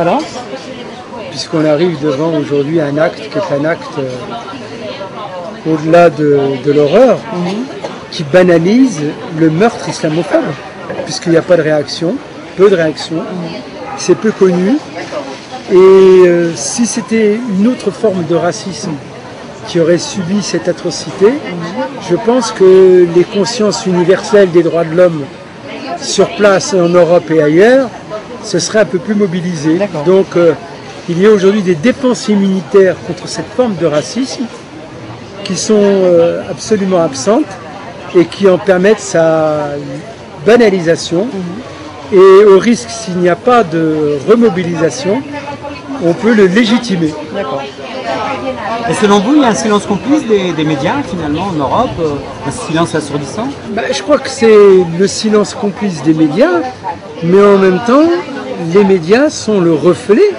Voilà. Puisqu'on arrive devant aujourd'hui un acte qui est un acte au-delà de l'horreur, qui banalise le meurtre islamophobe, puisqu'il n'y a pas de réaction, peu de réaction, c'est peu connu. Et si c'était une autre forme de racisme qui aurait subi cette atrocité, je pense que les consciences universelles des droits de l'homme sur place en Europe et ailleurs ce serait un peu plus mobilisé. Donc il y a aujourd'hui des dépenses immunitaires contre cette forme de racisme qui sont absolument absentes et qui en permettent sa banalisation. Et au risque, s'il n'y a pas de remobilisation, on peut le légitimer. D'accord. Et selon vous, il y a un silence complice des médias finalement en Europe, un silence assourdissant? Je crois que c'est le silence complice des médias, mais en même temps, les médias sont le reflet,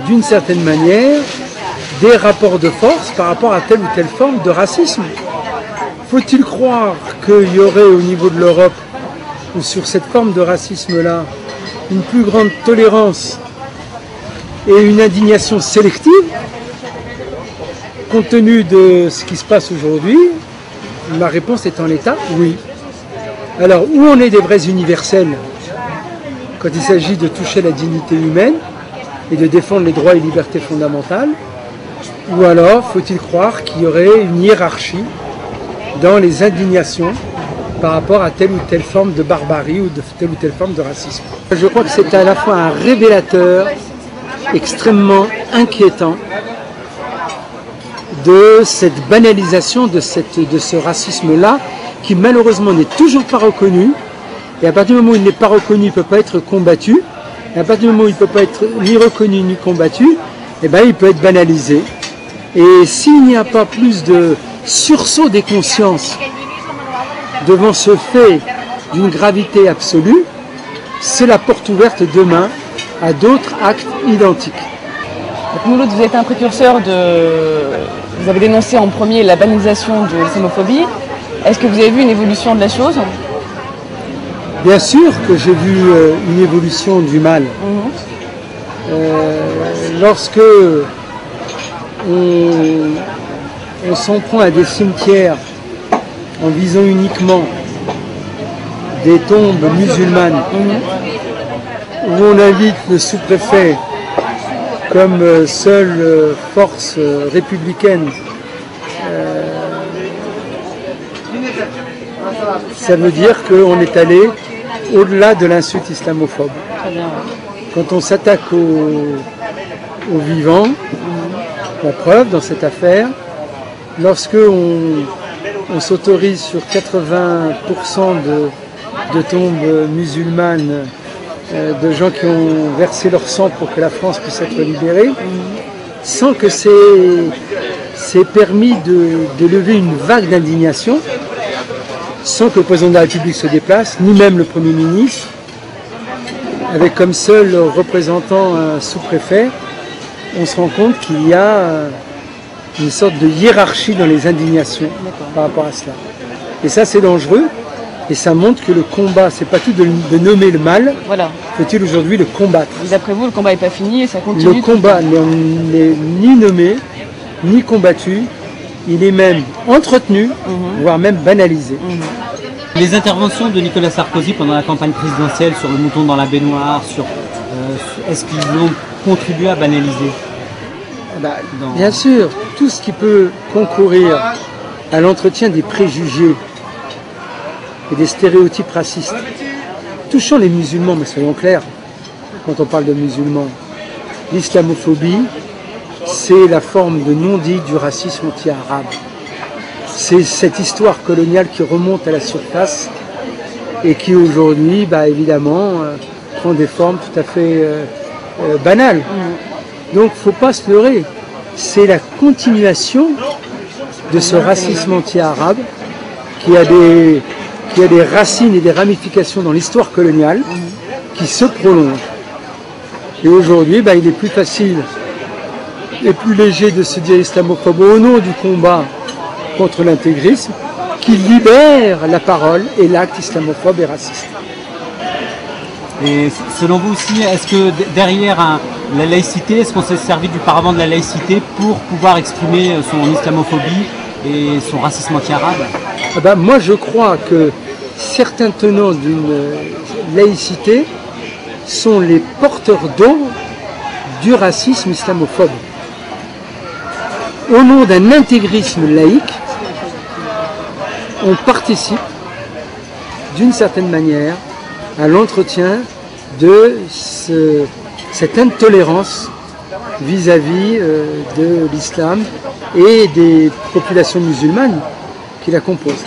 d'une certaine manière, des rapports de force par rapport à telle ou telle forme de racisme. Faut-il croire qu'il y aurait au niveau de l'Europe, ou sur cette forme de racisme-là, une plus grande tolérance et une indignation sélective, compte tenu de ce qui se passe aujourd'hui? Ma réponse est en l'état, oui. Alors, où on est des vrais universels quand il s'agit de toucher la dignité humaine et de défendre les droits et libertés fondamentales, ou alors faut-il croire qu'il y aurait une hiérarchie dans les indignations par rapport à telle ou telle forme de barbarie ou de telle ou telle forme de racisme? Je crois que c'est à la fois un révélateur extrêmement inquiétant de cette banalisation de ce racisme-là qui malheureusement n'est toujours pas reconnu. Et à partir du moment où il n'est pas reconnu, il ne peut pas être combattu. Et à partir du moment où il ne peut pas être ni reconnu ni combattu, eh ben, il peut être banalisé. Et s'il n'y a pas plus de sursaut des consciences devant ce fait d'une gravité absolue, c'est la porte ouverte demain à d'autres actes identiques. Mouloud, vous êtes un précurseur Vous avez dénoncé en premier la banalisation de l'islamophobie. Est-ce que vous avez vu une évolution de la chose? Bien sûr que j'ai vu une évolution du mal. Lorsque on s'en prend à des cimetières en visant uniquement des tombes musulmanes, où on invite le sous-préfet comme seule force républicaine, ça veut dire qu'on est allé au-delà de l'insulte islamophobe. Quand on s'attaque aux vivants, la preuve dans cette affaire, lorsque on s'autorise sur 80% de tombes musulmanes, de gens qui ont versé leur sang pour que la France puisse être libérée, sans que c'est permis de lever une vague d'indignation, sans que le président de la République se déplace, ni même le Premier ministre, avec comme seul représentant un sous-préfet, on se rend compte qu'il y a une sorte de hiérarchie dans les indignations par rapport à cela. Et ça, c'est dangereux. Et ça montre que le combat, c'est pas tout de nommer le mal, voilà. Faut-il aujourd'hui le combattre? D'après vous, le combat n'est pas fini et ça continue? Le combat n'est ni nommé, ni combattu, il est même entretenu, voire même banalisé. Les interventions de Nicolas Sarkozy pendant la campagne présidentielle sur le mouton dans la baignoire, est-ce qu'ils ont contribué à banaliser? Bien sûr, tout ce qui peut concourir à l'entretien des préjugés et des stéréotypes racistes touchant les musulmans, mais soyons clairs, quand on parle de musulmans, l'islamophobie, c'est la forme de non-dit du racisme anti-arabe. C'est cette histoire coloniale qui remonte à la surface et qui aujourd'hui, évidemment, prend des formes tout à fait banales. Donc il ne faut pas se leurrer, c'est la continuation de ce racisme anti-arabe qui a des racines et des ramifications dans l'histoire coloniale qui se prolongent. Et aujourd'hui, il est plus facile et plus léger de se dire islamophobe au nom du combat contre l'intégrisme qui libère la parole et l'acte islamophobe et raciste. Et selon vous aussi, est-ce que derrière la laïcité, est-ce qu'on s'est servi du paravent de la laïcité pour pouvoir exprimer son islamophobie et son racisme anti-arabe? Moi je crois que certains tenants d'une laïcité sont les porteurs d'eau du racisme islamophobe. Au nom d'un intégrisme laïque, on participe d'une certaine manière à l'entretien de cette intolérance vis-à-vis de l'islam et des populations musulmanes qui la composent.